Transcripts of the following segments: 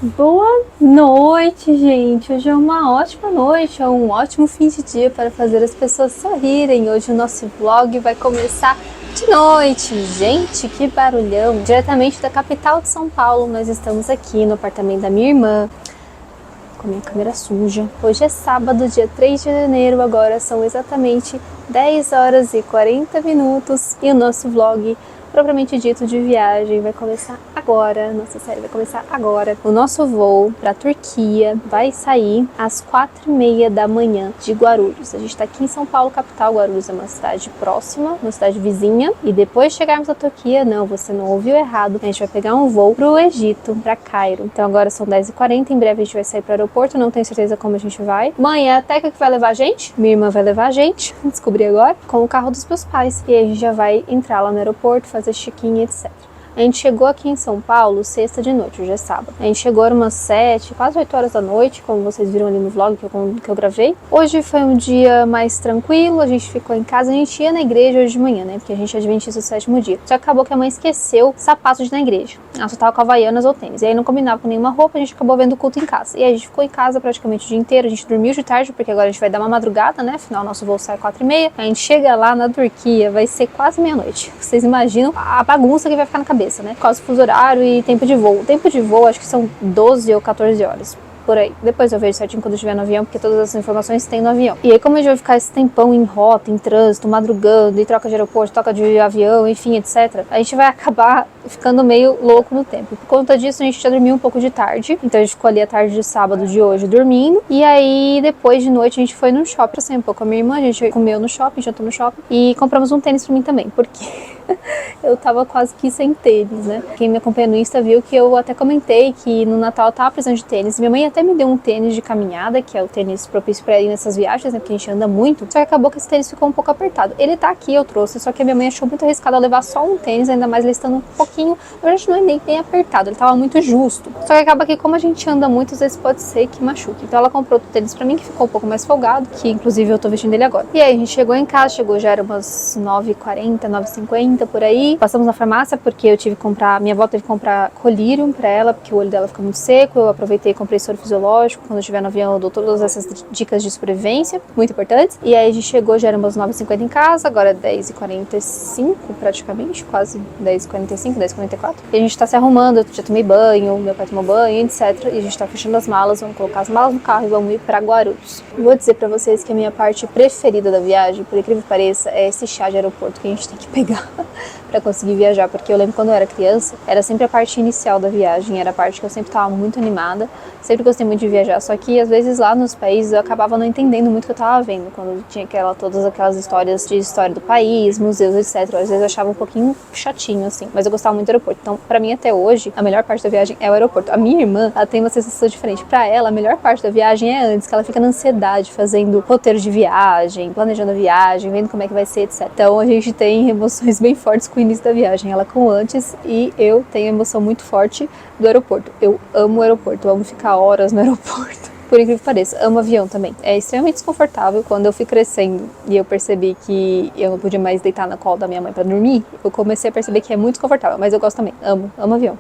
Boa noite, gente! Hoje é uma ótima noite, é um ótimo fim de dia para fazer as pessoas sorrirem. Hoje o nosso vlog vai começar de noite. Gente, que barulhão! Diretamente da capital de São Paulo, nós estamos aqui no apartamento da minha irmã, com a minha câmera suja. Hoje é sábado, dia 3 de janeiro, agora são exatamente 10 horas e 40 minutos e o nosso vlog propriamente dito de viagem vai começar agora. Nossa série vai começar agora. O nosso voo para a Turquia vai sair às 4h30 da manhã de Guarulhos. A gente está aqui em São Paulo, capital. Guarulhos é uma cidade próxima, uma cidade vizinha. E depois de chegarmos à Turquia, não, você não ouviu errado, a gente vai pegar um voo para o Egito, para Cairo. Então agora são 10h40, em breve a gente vai sair para o aeroporto, não tenho certeza como a gente vai. Mãe, é a Teca que vai levar a gente? Minha irmã vai levar a gente, descobri agora, com o carro dos meus pais. E aí a gente já vai entrar lá no aeroporto, fazer check-in, etc. A gente chegou aqui em São Paulo sexta de noite, hoje é sábado. A gente chegou umas 7, quase 8 horas da noite, como vocês viram ali no vlog que eu gravei. Hoje foi um dia mais tranquilo, a gente ficou em casa, a gente ia na igreja hoje de manhã, né? Porque a gente é adventista do 7º dia. Só que acabou que a mãe esqueceu sapatos de ir na igreja. Ela só tava com havaianas ou tênis. E aí não combinava com nenhuma roupa, a gente acabou vendo o culto em casa. E aí a gente ficou em casa praticamente o dia inteiro, a gente dormiu de tarde, porque agora a gente vai dar uma madrugada, né? Afinal, nosso voo sai 4h30. A gente chega lá na Turquia, vai ser quase meia-noite. Vocês imaginam a bagunça que vai ficar na cabeça, né? Por causa do fuso horário e tempo de voo. O tempo de voo acho que são 12 ou 14 horas. Por aí. Depois eu vejo certinho quando eu estiver no avião, porque todas as informações tem no avião. E aí, como a gente vai ficar esse tempão em rota, em trânsito, madrugando, e troca de aeroporto, troca de avião, enfim, etc., a gente vai acabar ficando meio louco no tempo. Por conta disso, a gente já dormiu um pouco de tarde. Então a gente ficou ali a tarde de sábado de hoje dormindo. E aí, depois de noite, a gente foi no shopping pra sair um pouco com a minha irmã. A gente comeu no shopping, jantou no shopping. E compramos um tênis pra mim também, porque eu tava quase que sem tênis, né? Quem me acompanha no Insta viu que eu até comentei que no Natal eu tava precisando de tênis. Minha mãe até me deu um tênis de caminhada, que é o tênis propício pra ir nessas viagens, né? Porque a gente anda muito. Só que acabou que esse tênis ficou um pouco apertado. Ele tá aqui, eu trouxe, só que a minha mãe achou muito arriscado eu levar só um tênis, ainda mais ele estando um pouquinho... Na verdade, não é nem bem apertado, ele tava muito justo. Só que acaba que, como a gente anda muito, às vezes pode ser que machuque. Então ela comprou outro tênis pra mim, que ficou um pouco mais folgado, que inclusive eu tô vestindo ele agora. E aí a gente chegou em casa, já era umas 9h40, 9h50 por aí. Passamos na farmácia porque eu tive que comprar, minha avó teve que comprar colírio pra ela, porque o olho dela fica muito seco. Eu aproveitei e comprei soro fisiológico. Quando eu estiver no avião eu dou todas essas dicas de sobrevivência, muito importantes. E aí a gente chegou, já era umas 9h50 em casa, agora é 10h45 praticamente, quase 10h45, 10h44. E a gente tá se arrumando, eu já tomei banho, meu pai tomou banho, etc. E a gente tá fechando as malas, vamos colocar as malas no carro e vamos ir pra Guarulhos. Vou dizer pra vocês que a minha parte preferida da viagem, por incrível que pareça, é esse chá de aeroporto que a gente tem que pegar pra conseguir viajar, porque eu lembro quando eu era criança, era sempre a parte inicial da viagem, era a parte que eu sempre tava muito animada, sempre gostei muito de viajar, só que às vezes lá nos países eu acabava não entendendo muito o que eu tava vendo, quando tinha todas aquelas histórias de história do país, museus, etc. Às vezes eu achava um pouquinho chatinho, assim, mas eu gostava muito do aeroporto. Então, pra mim, até hoje, a melhor parte da viagem é o aeroporto. A minha irmã, ela tem uma sensação diferente. Pra ela, a melhor parte da viagem é antes, que ela fica na ansiedade, fazendo roteiro de viagem, planejando a viagem, vendo como é que vai ser, etc. Então, a gente tem emoções bem fortes com o início da viagem, ela com o antes, e eu tenho emoção muito forte do aeroporto. Eu amo o aeroporto, eu amo ficar horas no aeroporto. Por incrível que pareça, amo avião também. É extremamente desconfortável. Quando eu fui crescendo e eu percebi que eu não podia mais deitar na colo da minha mãe pra dormir, eu comecei a perceber que é muito desconfortável, mas eu gosto também. Amo avião.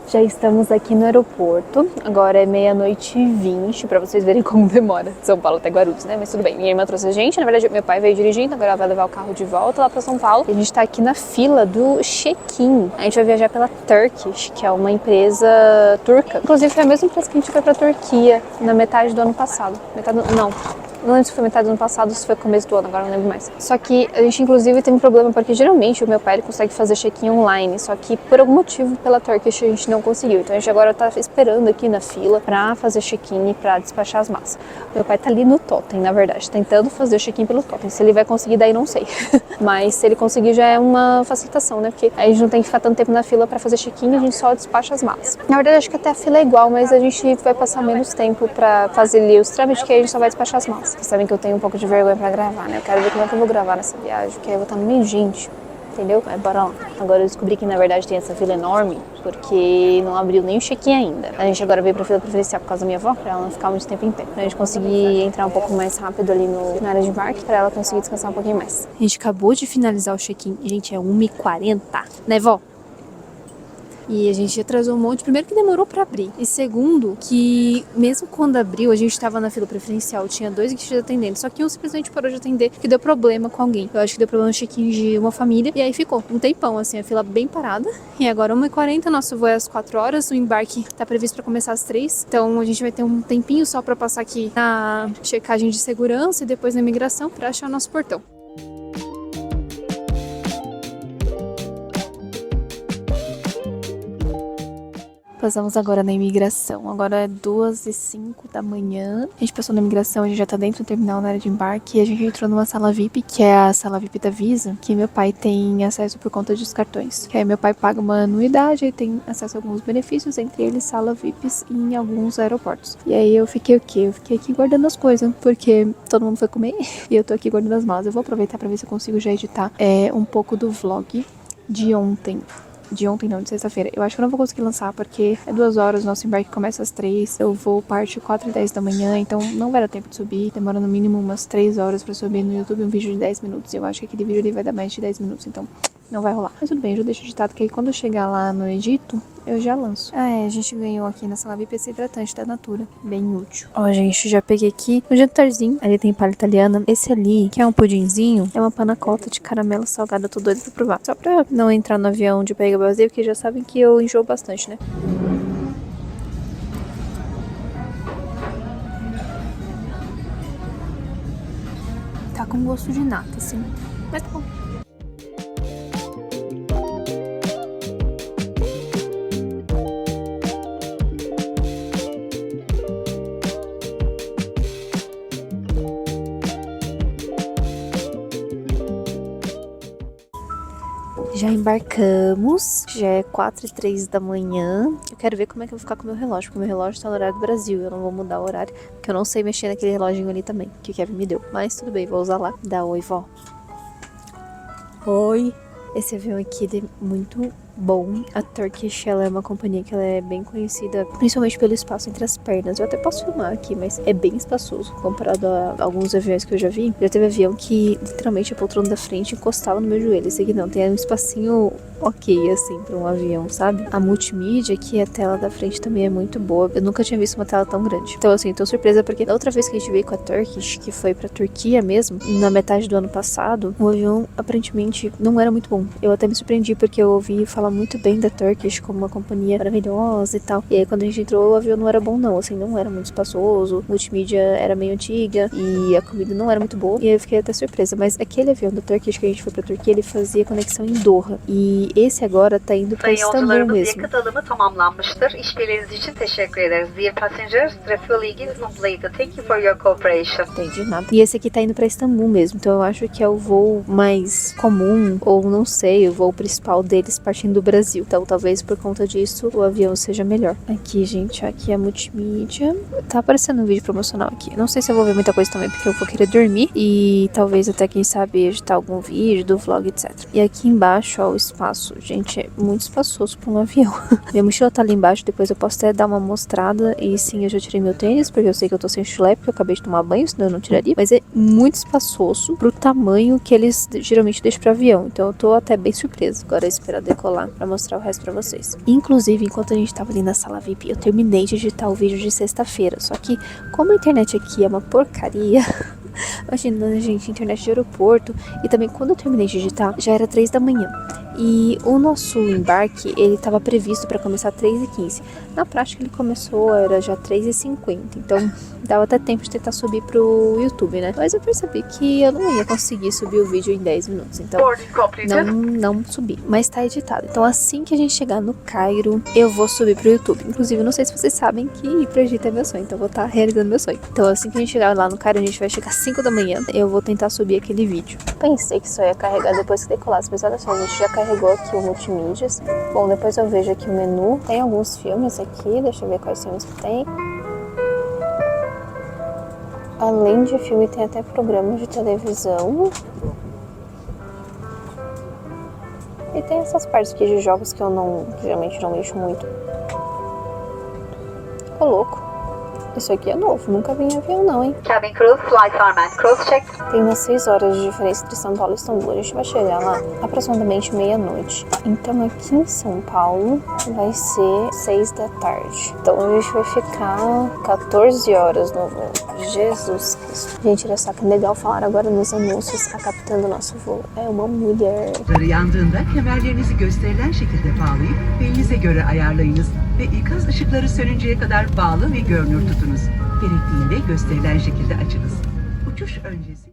Já estamos aqui no aeroporto, agora é 00h20, pra vocês verem como demora de São Paulo até Guarulhos, né? Mas tudo bem, minha irmã trouxe a gente, na verdade meu pai veio dirigindo, agora ela vai levar o carro de volta lá pra São Paulo. E a gente tá aqui na fila do check-in. A gente vai viajar pela Turkish, que é uma empresa turca. Inclusive foi a mesma empresa que a gente foi pra Turquia na metade do ano passado. Não lembro se foi metade do ano passado ou se foi começo do ano, agora não lembro mais. Só que a gente, inclusive, tem um problema, porque geralmente o meu pai ele consegue fazer check-in online, só que por algum motivo, pela Turkish, a gente não conseguiu. Então a gente agora tá esperando aqui na fila pra fazer check-in e pra despachar as malas. Meu pai tá ali no Totem, na verdade, tentando fazer o check-in pelo Totem. Se ele vai conseguir, daí não sei. Mas se ele conseguir, já é uma facilitação, né? Porque aí a gente não tem que ficar tanto tempo na fila pra fazer check-in, a gente só despacha as malas. Na verdade, acho que até a fila é igual, mas a gente vai passar menos tempo pra fazer ali os trâmites, que aí a gente só vai despachar as malas. Vocês sabem que eu tenho um pouco de vergonha pra gravar, né? Eu quero ver como é que eu vou gravar nessa viagem, porque aí eu vou estar no meio de gente. Entendeu? Mas bora lá. Agora eu descobri que na verdade tem essa fila enorme porque não abriu nem o check-in ainda. A gente agora veio pra fila preferencial por causa da minha avó, pra ela não ficar muito tempo em pé. Pra gente conseguir entrar um pouco mais rápido ali na área de embarque, pra ela conseguir descansar um pouquinho mais. A gente acabou de finalizar o check-in. Gente, é 1h40. Né, vó? E a gente atrasou um monte. Primeiro que demorou pra abrir. E segundo, que mesmo quando abriu, a gente tava na fila preferencial. Tinha 2 guichês atendendo. Só que um simplesmente parou de atender porque deu problema com alguém. Eu acho que deu problema no check-in de uma família. E aí ficou um tempão, assim, a fila bem parada. E agora 1h40, nosso voo é às 4 horas. O embarque tá previsto pra começar às 3. Então a gente vai ter um tempinho só pra passar aqui na checagem de segurança e depois na imigração pra achar o nosso portão. Passamos agora na imigração. Agora é 2h05 da manhã. A gente passou na imigração, a gente já tá dentro do terminal na área de embarque. E a gente entrou numa sala VIP, que é a sala VIP da Visa, que meu pai tem acesso por conta dos cartões. Que aí meu pai paga uma anuidade e tem acesso a alguns benefícios, entre eles sala VIPs em alguns aeroportos. E aí eu fiquei o quê? Eu fiquei aqui guardando as coisas, porque todo mundo foi comer e eu tô aqui guardando as malas. Eu vou aproveitar pra ver se eu consigo já editar um pouco do vlog de ontem. De sexta-feira. Eu acho que eu não vou conseguir lançar porque é 2 horas, nosso embarque começa às 3. Eu vou parte 4h10 da manhã, então não vai dar tempo de subir. Demora no mínimo umas 3 horas pra subir no YouTube um vídeo de 10 minutos. Eu acho que aquele vídeo ali vai dar mais de 10 minutos, então não vai rolar. Mas tudo bem, eu já deixo editado, que aí quando eu chegar lá no edito, eu já lanço. A gente ganhou aqui na sala VIP esse hidratante da Natura. Bem útil. Ó, gente, já peguei aqui um jantarzinho. Ali tem palha italiana. Esse ali, que é um pudinzinho, é uma panacota de caramelo salgado. Eu tô doida pra provar. Só pra não entrar no avião de barriga vazia, porque já sabem que eu enjoo bastante, né? Tá com gosto de nata, assim. Mas tá bom. Já embarcamos, já é 4h03 da manhã. Eu quero ver como é que eu vou ficar com o meu relógio, porque o meu relógio tá no horário do Brasil. Eu não vou mudar o horário, porque eu não sei mexer naquele reloginho ali também, que o Kevin me deu. Mas tudo bem, vou usar lá. Dá oi, vó. Oi. Esse avião aqui é muito bom. A Turkish, ela é uma companhia que ela é bem conhecida, principalmente pelo espaço entre as pernas. Eu até posso filmar aqui, mas é bem espaçoso comparado a alguns aviões que eu já vi. Já teve avião que literalmente a poltrona da frente encostava no meu joelho. Esse aqui não, tem um espacinho ok, assim, pra um avião, sabe? A multimídia aqui, a tela da frente também é muito boa. Eu nunca tinha visto uma tela tão grande. Então, assim, tô surpresa porque da outra vez que a gente veio com a Turkish, que foi pra Turquia mesmo, na metade do ano passado, o avião aparentemente não era muito bom. Eu até me surpreendi porque eu ouvi falar muito bem da Turkish como uma companhia maravilhosa e tal. E aí, quando a gente entrou, o avião não era bom, não. Assim, não era muito espaçoso, a multimídia era meio antiga e a comida não era muito boa. E aí eu fiquei até surpresa. Mas aquele avião da Turkish que a gente foi pra Turquia, ele fazia conexão em Doha. E esse agora tá indo pra Istambul mesmo. Yakıt alımı tamamlanmıştır. İşbirliğiniz için teşekkür ederiz. Dear passengers, the fueling is completed. Thank you for your cooperation. Entendi nada. E esse aqui tá indo pra Istambul mesmo. Então eu acho que é o voo mais comum, ou não sei, o voo principal deles partindo do Brasil. Então talvez por conta disso o avião seja melhor. Aqui, gente, aqui é a multimídia. Tá aparecendo um vídeo promocional aqui. Não sei se eu vou ver muita coisa também, porque eu vou querer dormir. E talvez até, quem sabe, editar algum vídeo do vlog, etc. E aqui embaixo, ó, o espaço. Gente, é muito espaçoso pra um avião. Minha mochila tá ali embaixo, depois eu posso até dar uma mostrada. E sim, eu já tirei meu tênis, porque eu sei que eu tô sem chulé, porque eu acabei de tomar banho, senão eu não tiraria. Mas é muito espaçoso pro tamanho que eles geralmente deixam pra avião. Então eu tô até bem surpresa. Agora é esperar decolar pra mostrar o resto pra vocês. Inclusive, enquanto a gente tava ali na sala VIP, eu terminei de editar o vídeo de sexta-feira. Só que, como a internet aqui é uma porcaria... Imagina, gente, internet de aeroporto. E também quando eu terminei de editar, já era 3 da manhã. E o nosso embarque, ele estava previsto para começar 3h15. Na prática, ele começou, era já 3h50. Então, dava até tempo de tentar subir pro YouTube, né? Mas eu percebi que eu não ia conseguir subir o vídeo em 10 minutos. Então, não subi. Mas tá editado. Então, assim que a gente chegar no Cairo, eu vou subir pro YouTube. Inclusive, não sei se vocês sabem que ir pro Egito é meu sonho. Então, eu vou estar realizando meu sonho. Então, assim que a gente chegar lá no Cairo, a gente vai chegar às 5 da manhã. Eu vou tentar subir aquele vídeo. Pensei que só ia carregar depois que decolasse. Mas olha só, a gente já carregou aqui o multimídias. Bom, depois eu vejo aqui o menu. Tem alguns filmes aqui. Deixa eu ver quais filmes que tem. Além de filme, tem até programas de televisão. E tem essas partes aqui de jogos que eu geralmente não mexo muito. Ficou louco. Isso aqui é novo, nunca vi em avião não, hein? Cabin crew, flight format, cross check. Tem umas 6 horas de diferença entre São Paulo e Istambul. A gente vai chegar lá aproximadamente meia-noite. Então aqui em São Paulo vai ser 6 da tarde. Então a gente vai ficar 14 horas no voo. Jesus Cristo. Gente, olha só que legal falar agora nos anúncios. A capitã do nosso voo é uma mulher. Yandığında kemerlerinizi gösterilen şekilde bağlayıp belinize göre ayarlayınız ve ikaz ışıkları sönünceye kadar bağlı ve görünür tutunuz. Gerektiğinde gösterilen şekilde açınız. Uçuş öncesi.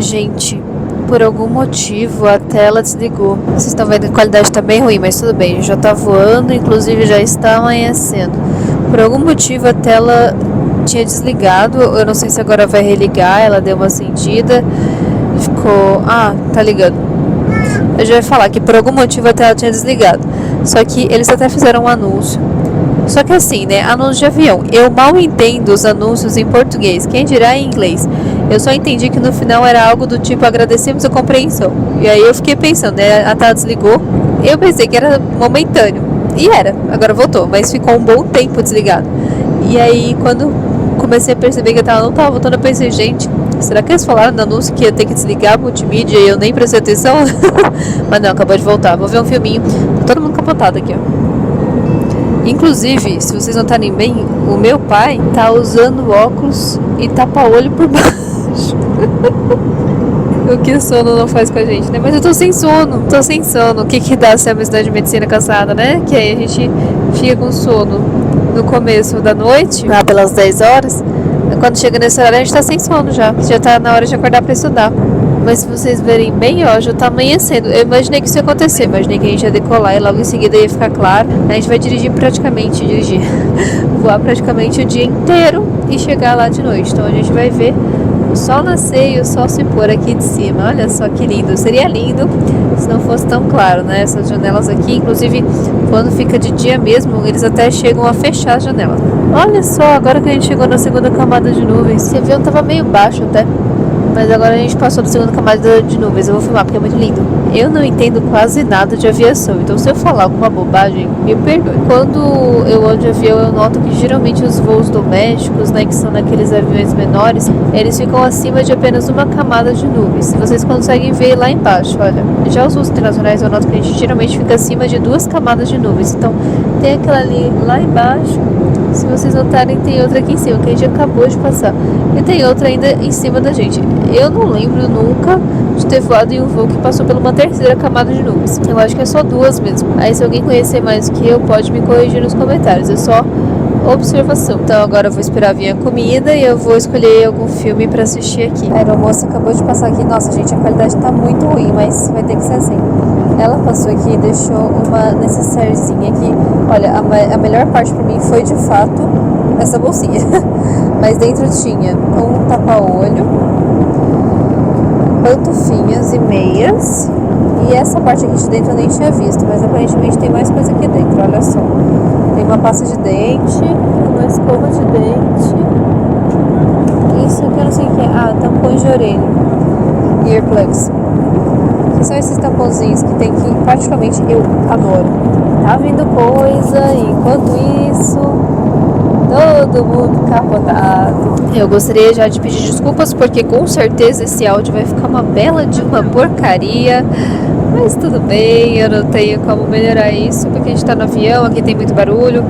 Gente, por algum motivo a tela desligou. Vocês estão vendo que a qualidade tá bem ruim, mas tudo bem. Já tá voando, inclusive já está amanhecendo. Por algum motivo a tela tinha desligado. Eu não sei se agora vai religar. Ela deu uma acendida. Ficou... Ah, tá ligando. Eu já ia falar que por algum motivo a tela tinha desligado. Só que eles até fizeram um anúncio. Só que assim, né, anúncio de avião. Eu mal entendo os anúncios em português, quem dirá em inglês. Eu só entendi que no final era algo do tipo, agradecemos a compreensão. E aí eu fiquei pensando, né, a tela desligou. Eu pensei que era momentâneo. E era, agora voltou, mas ficou um bom tempo desligado. E aí quando comecei a perceber que a tela não estava voltando, eu pensei, gente, será que eles falaram no anúncio que ia ter que desligar a multimídia e eu nem prestei atenção? Mas não, acabou de voltar. Vou ver um filminho. Tá todo mundo capotado aqui, ó. Inclusive, se vocês notarem bem, o meu pai tá usando óculos e tapa-olho por baixo. O que o sono não faz com a gente, né? Mas eu tô sem sono. O que dá ser uma estudante de medicina cansada, né? Que aí a gente fica com sono no começo da noite, lá pelas 10 horas. Quando chega nesse horário, a gente tá sem sono já. Já tá na hora de acordar pra estudar. Mas se vocês verem bem, ó, já tá amanhecendo. Eu imaginei que isso ia acontecer. Imaginei que a gente ia decolar e logo em seguida ia ficar claro. A gente vai voar praticamente o dia inteiro e chegar lá de noite. Então a gente vai ver o sol nascer e o sol se pôr aqui de cima. Olha só que lindo. Seria lindo se não fosse tão claro, né? Essas janelas aqui, inclusive, quando fica de dia mesmo, eles até chegam a fechar as janelas. Olha só, agora que a gente chegou na segunda camada de nuvens. Esse avião tava meio baixo até. Mas agora a gente passou da segunda camada de nuvens. Eu vou filmar porque é muito lindo. Eu não entendo quase nada de aviação. Então se eu falar alguma bobagem, me perdoe. Quando eu ando de avião, eu noto que geralmente os voos domésticos, né, que são naqueles aviões menores, eles ficam acima de apenas uma camada de nuvens. Vocês conseguem ver lá embaixo, olha. Já os voos internacionais, eu noto que a gente geralmente fica acima de 2 camadas de nuvens. Então tem aquela ali lá embaixo. Se vocês notarem, tem outra aqui em cima, que a gente acabou de passar. E tem outra ainda em cima da gente. Eu não lembro nunca de ter voado em um voo que passou por uma terceira camada de nuvens. Eu acho que é só 2 mesmo. Aí se alguém conhecer mais do que eu, pode me corrigir nos comentários. É só observação. Então agora eu vou esperar vir a comida e eu vou escolher algum filme pra assistir aqui. A aeromoça acabou de passar aqui. Nossa, gente, a qualidade tá muito ruim, mas vai ter que ser assim. Ela passou aqui e deixou uma necessairezinha aqui. Olha, a melhor parte pra mim foi de fato essa bolsinha. Mas dentro tinha um tapa-olho, pantufinhas e meias. E essa parte aqui de dentro eu nem tinha visto, mas aparentemente tem mais coisa aqui dentro, olha só. Tem uma pasta de dente, uma escova de dente. Isso aqui eu não sei o que é. Ah, tampões de orelha. Earplugs. Que são esses tampãozinhos que tem que, particularmente, eu adoro. Tá vindo coisa, e enquanto isso, todo mundo capotado. Eu gostaria já de pedir desculpas, porque com certeza esse áudio vai ficar uma bela de uma porcaria. Mas tudo bem, eu não tenho como melhorar isso, porque a gente tá no avião, aqui tem muito barulho.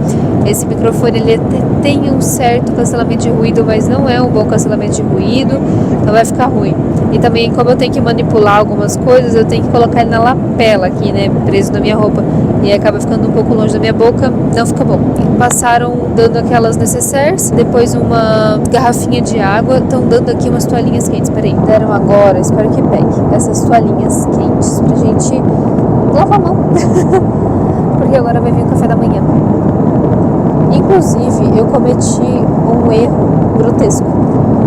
Esse microfone, ele tem um certo cancelamento de ruído, mas não é um bom cancelamento de ruído, então vai ficar ruim. E também, como eu tenho que manipular algumas coisas, eu tenho que colocar ele na lapela aqui, né, preso na minha roupa. E acaba ficando um pouco longe da minha boca, não fica bom. Passaram dando aquelas necessaires, depois uma garrafinha de água, estão dando aqui umas toalhinhas quentes. Peraí, deram agora, espero que pegue, essas toalhinhas quentes pra gente lavar a mão. Porque agora vai vir o café da manhã. Inclusive, eu cometi um erro grotesco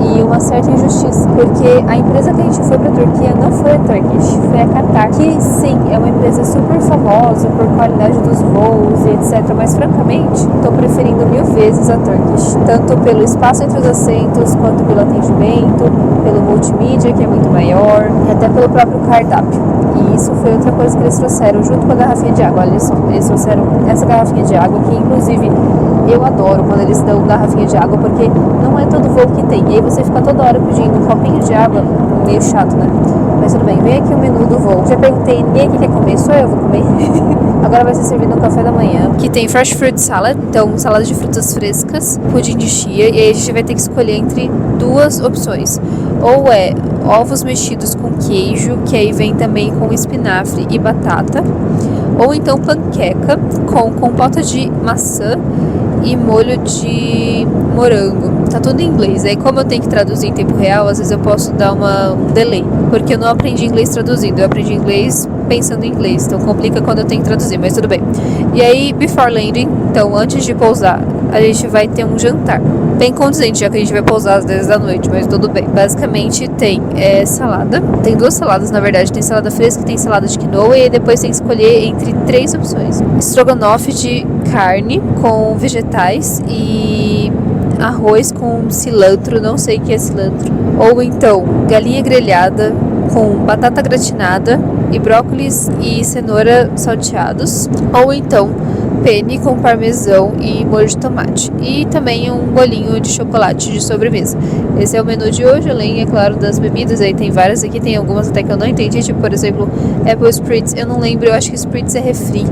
e uma certa injustiça, porque a empresa que a gente foi pra Turquia não foi a Turkish, foi a Qatar, que sim, é uma empresa super famosa por qualidade dos voos e etc, mas francamente, tô preferindo 1000 vezes a Turkish, tanto pelo espaço entre os assentos, quanto pelo atendimento, pelo multimídia, que é muito maior, e até pelo próprio cardápio. E isso foi outra coisa que eles trouxeram, junto com a garrafinha de água. Olha só, eles trouxeram essa garrafinha de água, que inclusive eu adoro quando eles dão garrafinha de água, porque não é todo voo que tem. E aí você fica toda hora pedindo um copinho de água, meio chato, né? Mas tudo bem, vem aqui o menu do voo. Já perguntei, ninguém aqui quer comer, só eu vou comer. Agora vai ser servido no café da manhã, que tem fresh fruit salad, então salada de frutas frescas, pudim de chia, e aí a gente vai ter que escolher entre duas opções. Ou é ovos mexidos com queijo, que aí vem também com espinafre e batata, ou então panqueca com compota de maçã e molho de morango. Tá tudo em inglês. Aí como eu tenho que traduzir em tempo real, às vezes eu posso dar um delay, porque eu não aprendi inglês traduzindo, eu aprendi inglês pensando em inglês, então complica quando eu tenho que traduzir, mas tudo bem. E aí, before landing, então antes de pousar, a gente vai ter um jantar bem condizente, já que a gente vai pousar às 10 da noite, mas tudo bem. Basicamente tem salada, tem duas saladas na verdade, tem salada fresca e tem salada de quinoa, e depois tem que escolher entre 3 opções: estrogonofe de carne com vegetais e arroz com cilantro, não sei o que é cilantro, ou então galinha grelhada com batata gratinada e brócolis e cenoura salteados, ou então penne com parmesão e molho de tomate, e também um bolinho de chocolate de sobremesa. Esse é o menu de hoje, além, é claro, das bebidas. Aí tem várias aqui, tem algumas até que eu não entendi, tipo, por exemplo, Apple Spritz, eu não lembro, eu acho que Spritz é refri,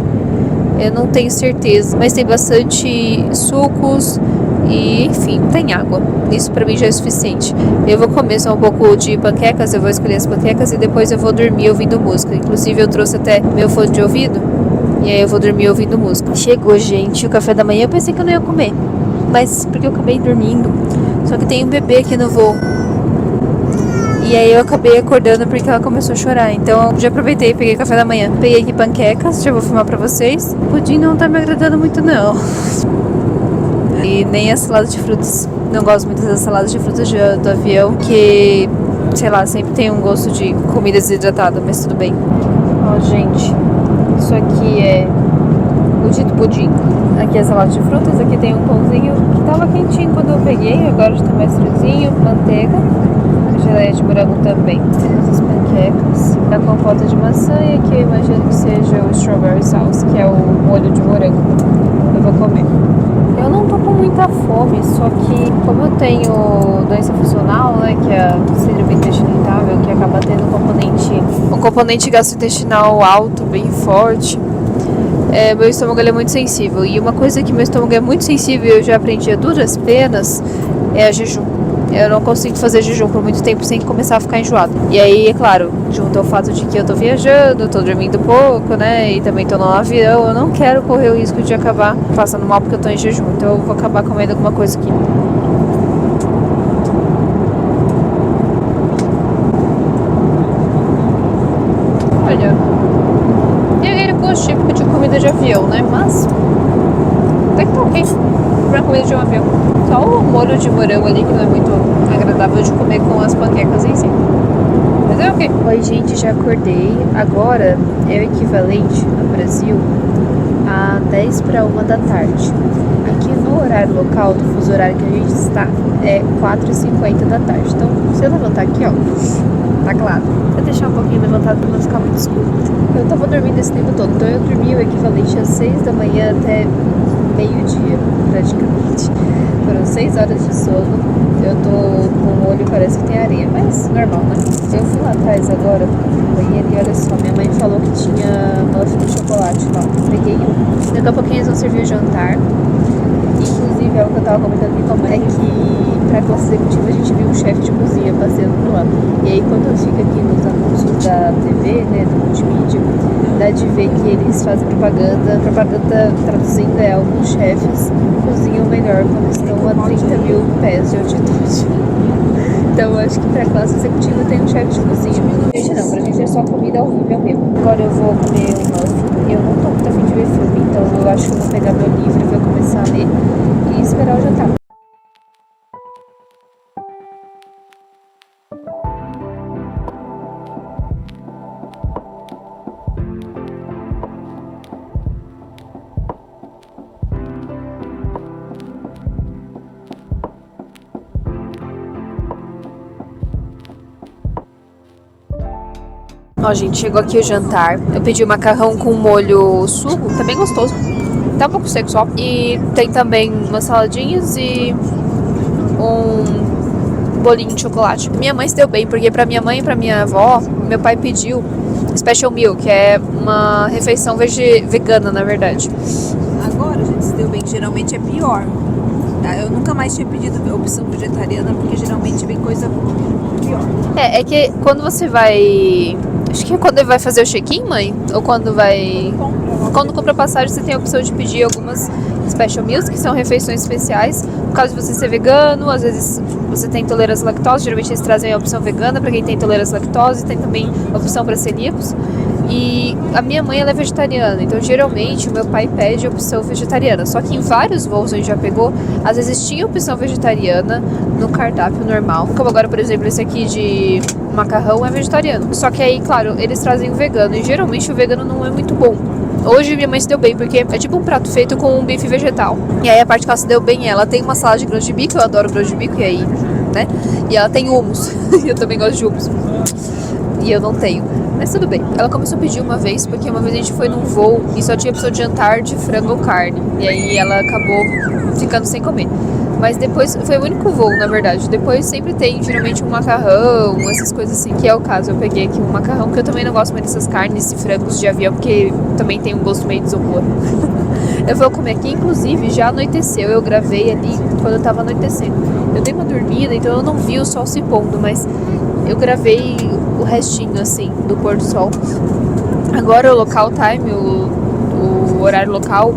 eu não tenho certeza, mas tem bastante sucos e, enfim, tem água. Isso pra mim já é suficiente. Eu vou comer só um pouco de panquecas, eu vou escolher as panquecas e depois eu vou dormir ouvindo música. Inclusive eu trouxe até meu fone de ouvido, e aí eu vou dormir ouvindo música. Chegou, gente, o café da manhã. Eu pensei que eu não ia comer, mas porque eu acabei dormindo. Só que tem um bebê aqui no voo, e aí eu acabei acordando porque ela começou a chorar. Então já aproveitei e peguei café da manhã. Peguei aqui panquecas, já vou filmar pra vocês. O pudim não tá me agradando muito não. E nem a salada de frutas. Não gosto muito das saladas de frutas do avião, que, sei lá, sempre tem um gosto de comida desidratada, mas tudo bem. Ó, gente, isso aqui é o dito pudim. Aqui é a salada de frutas, aqui tem um pãozinho que tava quentinho quando eu peguei, agora já tá mais friozinho, manteiga, geleia de morango também. Temos as panquecas, a compota de maçã, e aqui eu imagino que seja o strawberry sauce, que é o molho de morango. Eu vou comer. Eu não tô com muita fome, só que como eu tenho doença funcional, né, que é a síndrome intestinal irritável, que acaba tendo um componente gastrointestinal alto, bem forte, meu estômago ele é muito sensível. E uma coisa que meu estômago é muito sensível, eu já aprendi a duras penas, é a jejum. Eu não consigo fazer jejum por muito tempo sem começar a ficar enjoado. E aí, é claro, junto ao fato de que eu tô viajando, tô dormindo pouco, né, e também tô no avião, eu não quero correr o risco de acabar passando mal porque eu tô em jejum. Então eu vou acabar comendo alguma coisa aqui. Olha, tem aquele gosto típico de comida de avião, né, mas até que tá ok pra comida de um avião. Só o molho de morango ali, que não é muito agradável de comer com as panquecas em si. Mas Fazer o quê? Oi, gente, já acordei. Agora é o equivalente no Brasil a 10 para 1 da tarde. Aqui no horário local, do fuso horário que a gente está, é 4h50 da tarde. Então, se eu levantar aqui, ó, tá claro. Vou deixar um pouquinho levantado para não ficar muito escuro. Eu tava dormindo esse tempo todo, então eu dormi o equivalente às 6 da manhã até meio-dia, praticamente. Foram 6 horas de sono. Eu tô com o olho, parece que tem areia, mas normal, né? Eu fui lá atrás agora no banheiro e olha só, minha mãe falou que tinha muffin de chocolate lá. Peguei um. Daqui a pouquinho eles vão servir o jantar. Inclusive, algo que eu tava comentando aqui como é que pra classe executiva a gente viu um chefe de cozinha passeando por lá. E aí quando eu fico aqui nos anúncios da TV, né, do multimídia, dá de ver que eles fazem propaganda. Propaganda traduzindo é alguns chefes cozinham melhor quando estão a 30 mil pés de altitude. Então eu acho que pra classe executiva tem um chefe de cozinha. Gente, não, pra gente é só comida horrível mesmo. Agora eu vou comer um muffin. Eu não tô muito afim de ver filme, então eu acho que eu vou pegar meu livro e vou começar a ler e esperar o jantar. Ó, gente, chegou aqui o jantar. Eu pedi o macarrão com molho sugo, tá bem gostoso. Tá um pouco seco só. E tem também umas saladinhas e um bolinho de chocolate. Minha mãe se deu bem, porque pra minha mãe e pra minha avó, meu pai pediu Special Meal, que é uma refeição vegana, na verdade. Agora, gente, se deu bem, geralmente é pior. Tá? Eu nunca mais tinha pedido opção vegetariana, porque geralmente vem coisa pior. É que quando você vai... Acho que é quando vai fazer o check-in, mãe? Ou quando vai... Quando compra passagem, você tem a opção de pedir algumas special meals, que são refeições especiais. No caso de você ser vegano, às vezes você tem intolerância à lactose. Geralmente eles trazem a opção vegana para quem tem intolerância à lactose. Tem também a opção para celíacos. E a minha mãe, ela é vegetariana. Então, geralmente, o meu pai pede a opção vegetariana. Só que em vários voos a gente já pegou, às vezes tinha opção vegetariana no cardápio normal. Como agora, por exemplo, esse aqui de macarrão é vegetariano. Só que aí, claro, eles trazem o vegano. E geralmente o vegano não é muito bom. Hoje minha mãe se deu bem, porque é tipo um prato feito com um bife vegetal. E aí a parte que ela se deu bem, ela tem uma salada de grãos de bico, eu adoro grãos de bico, e aí, né? E ela tem hummus, eu também gosto de hummus. E eu não tenho, mas tudo bem. Ela começou a pedir uma vez, porque uma vez a gente foi num voo e só tinha opção de jantar de frango ou carne. E aí ela acabou ficando sem comer. Mas depois, foi o único voo, na verdade. Depois sempre tem, geralmente, um macarrão, essas coisas assim, que é o caso. Eu peguei aqui um macarrão, porque eu também não gosto muito dessas carnes e frangos de avião, porque também tem um gosto meio de isopor. Eu vou comer aqui, inclusive, já anoiteceu. Eu gravei ali quando eu tava anoitecendo. Eu dei uma dormida, então eu não vi o sol se pondo, mas eu gravei o restinho, assim, do pôr do sol. Agora o local time, o horário local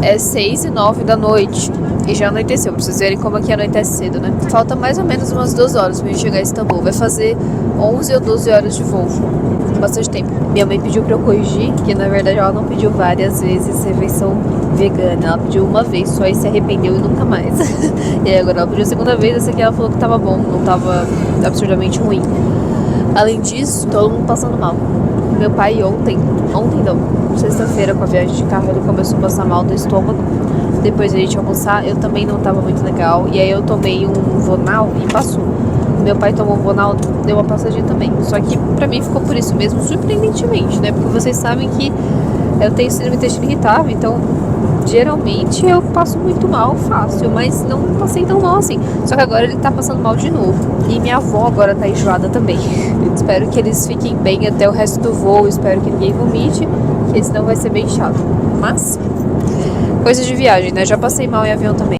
é 6h09 da noite. E já anoiteceu, pra vocês verem como aqui anoitece cedo, né? Falta mais ou menos umas 2 horas pra gente chegar a Istambul. Vai fazer 11 ou 12 horas de voo. Bastante tempo. Minha mãe pediu pra eu corrigir, que na verdade ela não pediu várias vezes refeição vegana. Ela pediu uma vez só e se arrependeu e nunca mais. E aí agora ela pediu a segunda vez, essa aqui ela falou que tava bom, não tava absurdamente ruim. Além disso, todo mundo passando mal. Meu pai ontem não, sexta-feira com a viagem de carro, ele começou a passar mal do estômago. Depois de a gente almoçar, eu também não tava muito legal. E aí eu tomei um Vonal e passou. Meu pai tomou um Vonal, deu uma passadinha também. Só que pra mim ficou por isso mesmo, surpreendentemente, né? Porque vocês sabem que eu tenho síndrome do intestino irritável, então geralmente eu passo muito mal fácil, mas não passei tão mal assim. Só que agora ele tá passando mal de novo. E minha avó agora tá enjoada também. Espero que eles fiquem bem até o resto do voo. Espero que ninguém vomite, que senão vai ser bem chato. Mas coisas de viagem, né? Já passei mal em avião também.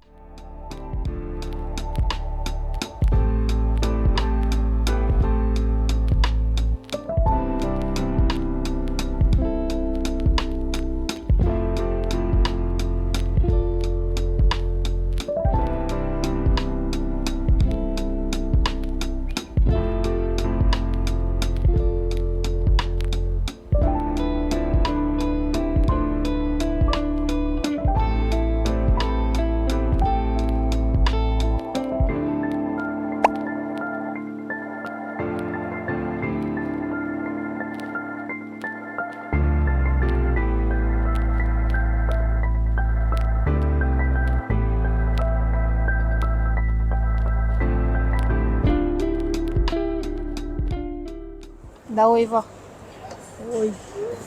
Dá oi, vó. Oi.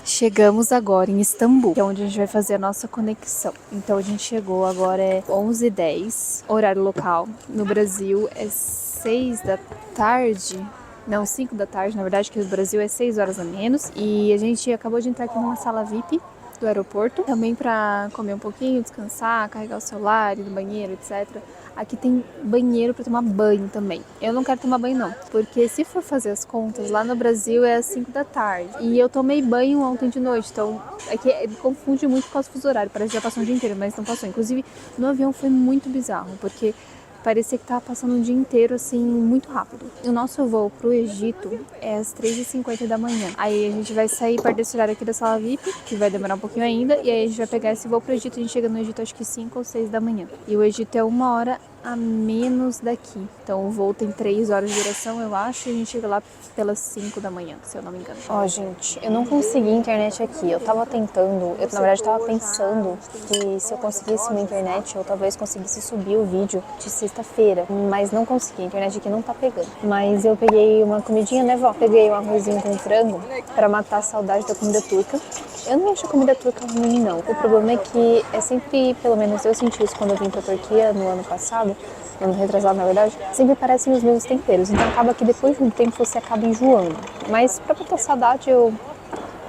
Chegamos agora em Istambul, que é onde a gente vai fazer a nossa conexão. Então a gente chegou, agora é 11h10, horário local. No Brasil é 6 da tarde. Não, 5 da tarde, na verdade, que no Brasil é 6 horas a menos. E a gente acabou de entrar aqui numa sala VIP do aeroporto, também para comer um pouquinho, descansar, carregar o celular, ir no banheiro, etc. Aqui tem banheiro para tomar banho também. Eu não quero tomar banho não, porque se for fazer as contas, lá no Brasil é às 5 da tarde. E eu tomei banho ontem de noite, então é que confunde muito com o fuso horário, parece que já passou o dia inteiro, mas não passou. Inclusive, no avião foi muito bizarro, porque parecia que tava passando um dia inteiro, assim, muito rápido. O nosso voo pro Egito é às 3h50 da manhã. Aí a gente vai sair perto desse horário aqui da sala VIP, que vai demorar um pouquinho ainda. E aí a gente vai pegar esse voo pro Egito. A gente chega no Egito acho que 5 ou 6 da manhã. E o Egito é 1 hora a menos daqui. Então o voo tem 3 horas de duração, eu acho. E a gente chega lá pelas 5 da manhã, se eu não me engano. Ó, gente, eu não consegui internet aqui. Eu tava tentando, na verdade tava pensando que se eu conseguisse uma internet, eu talvez conseguisse subir o vídeo de sexta-feira. Mas não consegui, a internet aqui não tá pegando. Mas eu peguei uma comidinha, né, vó? Peguei um arrozinho com frango pra matar a saudade da comida turca. Eu não acho a comida turca ruim, não. O problema é que é sempre, pelo menos eu senti isso quando eu vim pra Turquia no ano passado, no ano retrasado, na verdade, sempre parecem os mesmos temperos. Então acaba que depois de um tempo você acaba enjoando. Mas pra matar saudade eu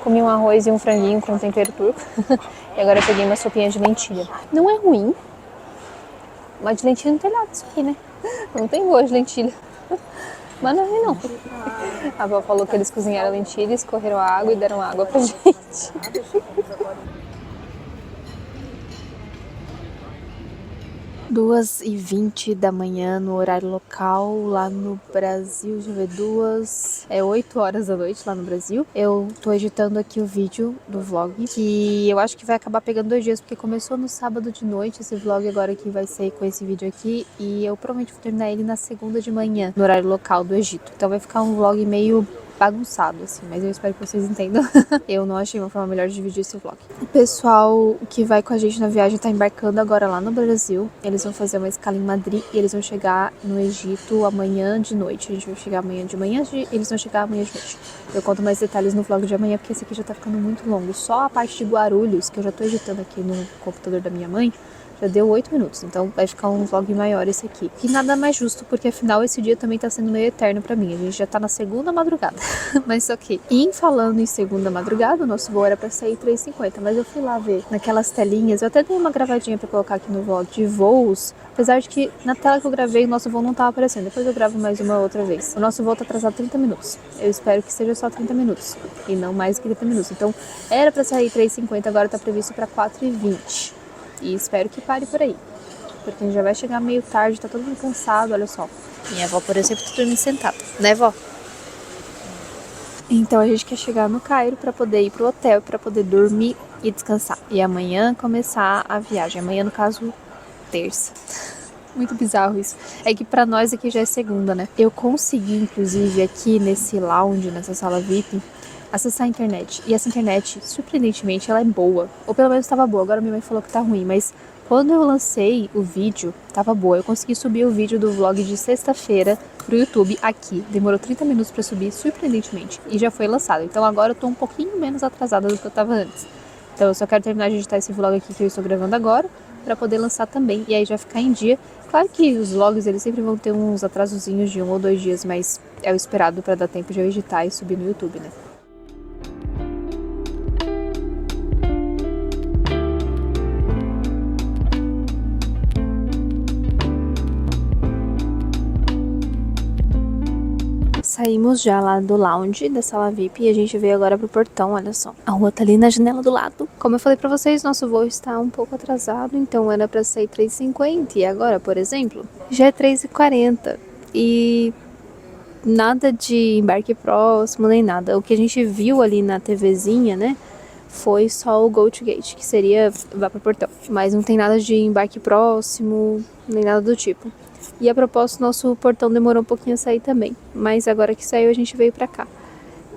comi um arroz e um franguinho com tempero turco. E agora eu peguei uma sopinha de lentilha. Não é ruim, mas de lentilha não tem nada disso aqui, né? Não tem gosto de lentilha. Mas não é ruim, não. A avó falou que eles cozinharam lentilha, escorreram a água e deram água pra gente. 2h20 da manhã no horário local, lá no Brasil, deixa eu ver, 8 horas da noite lá no Brasil. Eu tô editando aqui o vídeo do vlog, que eu acho que vai acabar pegando 2 dias, porque começou no sábado de noite esse vlog, agora que vai ser com esse vídeo aqui, e eu provavelmente vou terminar ele na segunda de manhã, no horário local do Egito. Então vai ficar um vlog meio bagunçado, assim, mas eu espero que vocês entendam. Eu não achei uma forma melhor de dividir esse vlog. O pessoal que vai com a gente na viagem tá embarcando agora lá no Brasil. Eles vão fazer uma escala em Madrid e eles vão chegar no Egito amanhã de noite. A gente vai chegar amanhã de manhã e eles vão chegar amanhã de noite. Eu conto mais detalhes no vlog de amanhã, porque esse aqui já tá ficando muito longo. Só a parte de Guarulhos, que eu já tô editando aqui no computador da minha mãe, já deu 8 minutos, então vai ficar um vlog maior esse aqui. E nada mais justo, porque afinal esse dia também tá sendo meio eterno pra mim. A gente já tá na segunda madrugada, mas ok. E em falando em segunda madrugada, o nosso voo era pra sair 3h50, mas eu fui lá ver naquelas telinhas, eu até dei uma gravadinha pra colocar aqui no vlog de voos, apesar de que na tela que eu gravei o nosso voo não tava aparecendo, depois eu gravo mais uma outra vez. O nosso voo tá atrasado 30 minutos, eu espero que seja só 30 minutos, e não mais que 30 minutos. Então era pra sair 3h50, agora tá previsto pra 4h20. E espero que pare por aí, porque a gente já vai chegar meio tarde, tá todo mundo cansado, olha só. Minha avó, por exemplo, tá dormindo sentada, né, vó? Então a gente quer chegar no Cairo pra poder ir pro hotel, pra poder dormir e descansar. E amanhã começar a viagem. Amanhã, no caso, terça. Muito bizarro isso. É que pra nós aqui já é segunda, né? Eu consegui, inclusive, aqui nesse lounge, nessa sala VIP, acessar a internet. E essa internet, surpreendentemente, ela é boa. Ou pelo menos estava boa. Agora minha mãe falou que tá ruim. Mas quando eu lancei o vídeo, tava boa. Eu consegui subir o vídeo do vlog de sexta-feira pro YouTube aqui. Demorou 30 minutos pra subir, surpreendentemente. E já foi lançado. Então agora eu tô um pouquinho menos atrasada do que eu tava antes. Então eu só quero terminar de editar esse vlog aqui que eu estou gravando agora, pra poder lançar também. E aí já ficar em dia. Claro que os vlogs, eles sempre vão ter uns atrasozinhos de 1 ou 2 dias. Mas é o esperado pra dar tempo de eu editar e subir no YouTube, né? Saímos já lá do lounge da sala VIP e a gente veio agora pro portão, olha só. A rua tá ali na janela do lado. Como eu falei pra vocês, nosso voo está um pouco atrasado, então era pra sair 3h50 e agora, por exemplo, já é 3h40 e nada de embarque próximo nem nada. O que a gente viu ali na TVzinha, né, foi só o Go to Gate, que seria vá pro portão. Mas não tem nada de embarque próximo, nem nada do tipo. E a propósito, nosso portão demorou um pouquinho a sair também. Mas agora que saiu, a gente veio pra cá.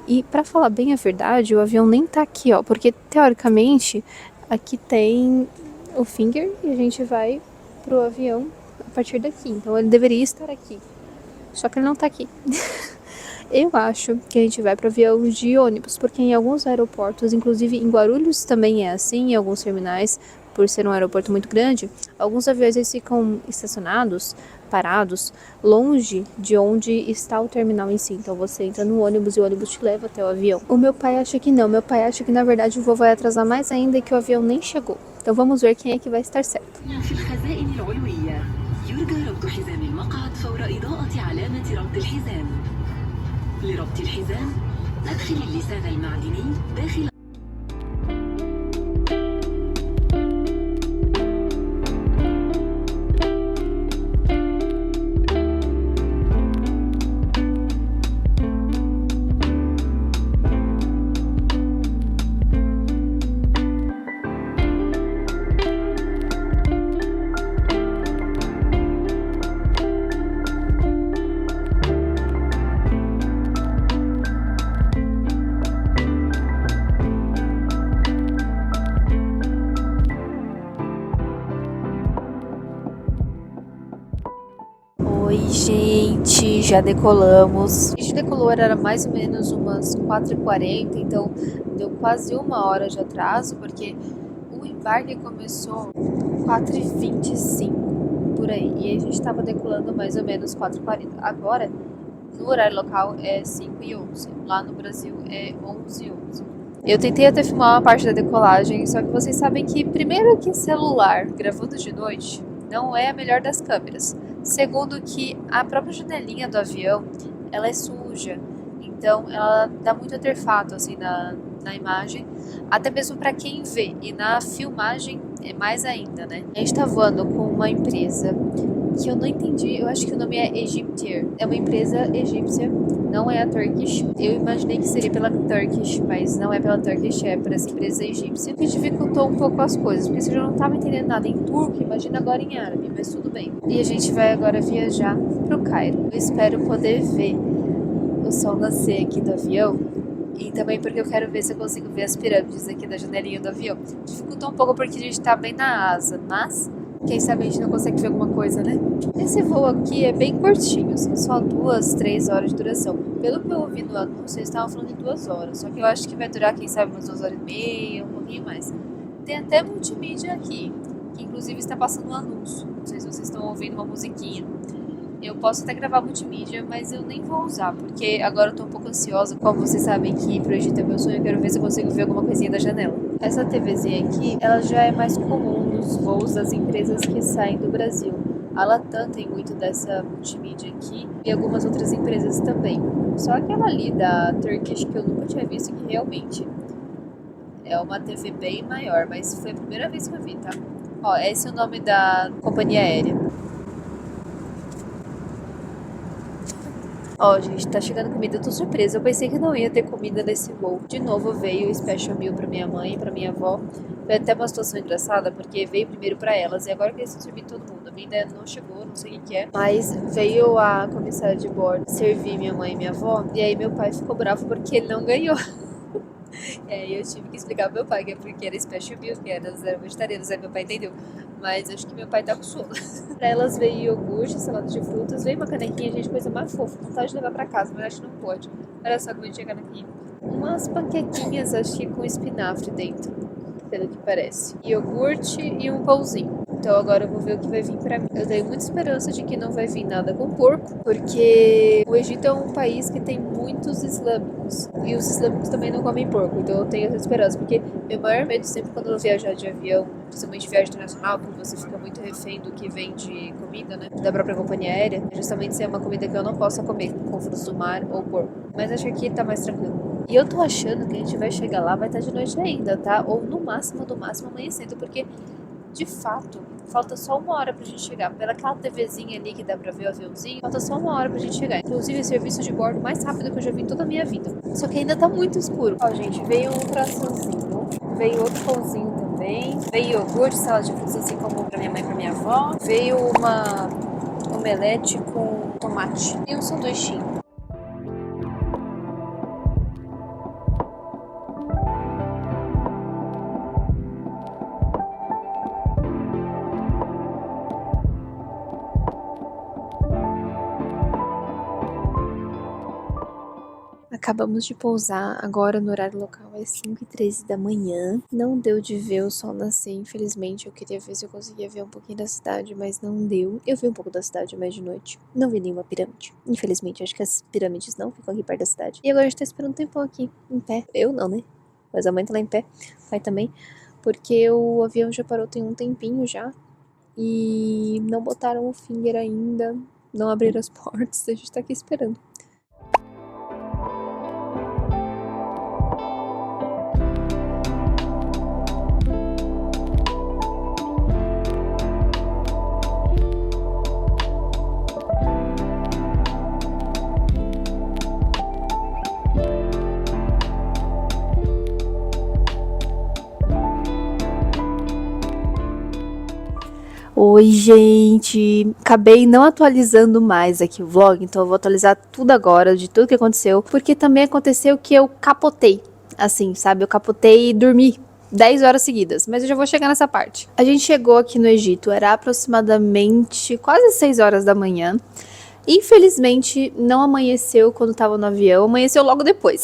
E pra falar bem a verdade, o avião nem tá aqui, ó. Porque, teoricamente, aqui tem o finger e a gente vai pro avião a partir daqui. Então, ele deveria estar aqui. Só que ele não tá aqui. Eu acho que a gente vai para avião de ônibus, porque em alguns aeroportos, inclusive em Guarulhos também é assim, em alguns terminais, por ser um aeroporto muito grande, alguns aviões eles ficam estacionados, parados, longe de onde está o terminal em si. Então você entra no ônibus e o ônibus te leva até o avião. O meu pai acha que não, meu pai acha que na verdade o voo vai atrasar mais ainda e que o avião nem chegou. Então vamos ver quem é que vai estar certo. يرجى ربط حزام المقعد فور إضاءة علامة ربط الحزام. لربط الحزام أدخل اللسان المعدني داخل Oi, gente, já decolamos. A gente decolou, era mais ou menos umas 4h40, então deu quase 1 hora de atraso, porque o embarque começou 4h25, por aí. E a gente estava decolando mais ou menos 4h40. Agora, no horário local, é 5h11. Lá no Brasil, é 11h11. Eu tentei até filmar uma parte da decolagem, só que vocês sabem que, primeiro, que celular gravando de noite não é a melhor das câmeras. Segundo, que a própria janelinha do avião, ela é suja, então ela dá muito artefato assim na imagem, até mesmo para quem vê, e na filmagem é mais ainda, né? A gente tá voando com uma empresa que eu não entendi, eu acho que o nome é Egyptair, é uma empresa egípcia, não é a Turkish. Eu imaginei que seria pela Turkish, mas não é pela Turkish, é por essa empresa egípcia, que dificultou um pouco as coisas, porque se eu não tava entendendo nada em turco, imagina agora em árabe, mas tudo bem. E a gente vai agora viajar pro Cairo. Eu espero poder ver o sol nascer aqui do avião, e também porque eu quero ver se eu consigo ver as pirâmides aqui da janelinha do avião. Dificultou um pouco porque a gente tá bem na asa, mas quem sabe a gente não consegue ver alguma coisa, né? Esse voo aqui é bem curtinho, são só 2, 3 horas de duração. Pelo que eu ouvi no anúncio, eles estavam falando de 2 horas, só que eu acho que vai durar, quem sabe, umas 2h30, um pouquinho mais. Tem até multimídia aqui, que inclusive está passando um anúncio. Não sei se vocês estão ouvindo uma musiquinha. Eu posso até gravar multimídia, mas eu nem vou usar, porque agora eu tô um pouco ansiosa. Como vocês sabem que pro Egito é meu sonho, eu quero ver se eu consigo ver alguma coisinha da janela. Essa TVzinha aqui, ela já é mais comum nos voos das empresas que saem do Brasil. A Latam tem muito dessa multimídia aqui e algumas outras empresas também. Só aquela ali da Turkish que eu nunca tinha visto, que realmente é uma TV bem maior, mas foi a primeira vez que eu vi, tá? Ó, esse é o nome da companhia aérea. Ó, gente, tá chegando comida, eu tô surpresa. Eu pensei que não ia ter comida nesse voo. De novo veio o Special Meal pra minha mãe e pra minha avó. Foi até uma situação engraçada, porque veio primeiro pra elas e agora que eles servir todo mundo. A minha ainda não chegou, não sei o que é. Mas veio a comissária de bordo servir minha mãe e minha avó. E aí meu pai ficou bravo porque ele não ganhou. E aí eu tive que explicar pro meu pai que é porque era Special Meal, que eram vegetarianos. Aí meu pai entendeu. Mas acho que meu pai tá com sono. Pra elas veio iogurte, salada de frutas, veio uma canequinha, gente, coisa mais fofa. Vontade de levar pra casa, mas acho que não pode. Olha só como a gente chega aqui. Umas panquequinhas, acho que com espinafre dentro, pelo que parece. Iogurte e um pãozinho. Então agora eu vou ver o que vai vir pra mim. Eu tenho muita esperança de que não vai vir nada com porco, porque o Egito é um país que tem muitos islâmicos. E os islâmicos também não comem porco, então eu tenho essa esperança. Porque meu maior medo sempre quando eu viajar de avião, principalmente viagem internacional, porque você fica muito refém do que vem de comida, né? Da própria companhia aérea. Justamente se é uma comida que eu não possa comer, com frutos do mar ou porco. Mas acho que aqui tá mais tranquilo. E eu tô achando que a gente vai chegar lá, vai estar de noite ainda, tá? Ou no máximo amanhecendo, porque de fato, falta só 1 hora pra gente chegar. Pelaquela TVzinha ali que dá pra ver o aviãozinho, falta só 1 hora pra gente chegar. Inclusive, serviço de bordo mais rápido que eu já vi em toda a minha vida. Só que ainda tá muito escuro. Ó, gente, veio um coraçãozinho, veio outro pãozinho também, veio iogurte, salada de frutas, assim como pra minha mãe e pra minha avó, veio uma omelete com tomate e um sanduichinho. Acabamos de pousar, agora no horário local é 5h13 da manhã. Não deu de ver o sol nascer, infelizmente. Eu queria ver se eu conseguia ver um pouquinho da cidade, mas não deu. Eu vi um pouco da cidade, mas de noite não vi nenhuma pirâmide. Infelizmente, acho que as pirâmides não ficam aqui perto da cidade. E agora a gente tá esperando um tempão aqui, em pé. Eu não, né? Mas a mãe tá lá em pé, o pai também. Porque o avião já parou tem um tempinho já. E não botaram o finger ainda, não abriram as portas, a gente tá aqui esperando. Oi, gente! Acabei não atualizando mais aqui o vlog, então eu vou atualizar tudo agora, de tudo que aconteceu, porque também aconteceu que eu capotei, assim, sabe? Eu capotei e dormi 10 horas seguidas, mas eu já vou chegar nessa parte. A gente chegou aqui no Egito, era aproximadamente quase 6 horas da manhã. Infelizmente, não amanheceu quando tava no avião, amanheceu logo depois.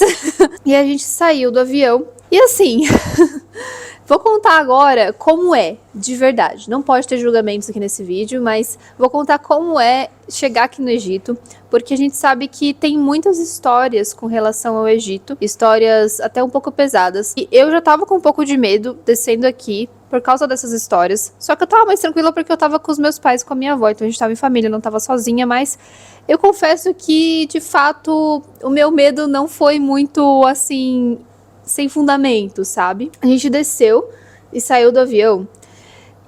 E a gente saiu do avião, e assim... Vou contar agora como é, de verdade. Não pode ter julgamentos aqui nesse vídeo, mas vou contar como é chegar aqui no Egito, porque a gente sabe que tem muitas histórias com relação ao Egito, histórias até um pouco pesadas. E eu já tava com um pouco de medo descendo aqui por causa dessas histórias, só que eu tava mais tranquila porque eu tava com os meus pais e com a minha avó, então a gente tava em família, não tava sozinha, mas eu confesso que, de fato, o meu medo não foi muito, assim... sem fundamento, sabe? A gente desceu e saiu do avião.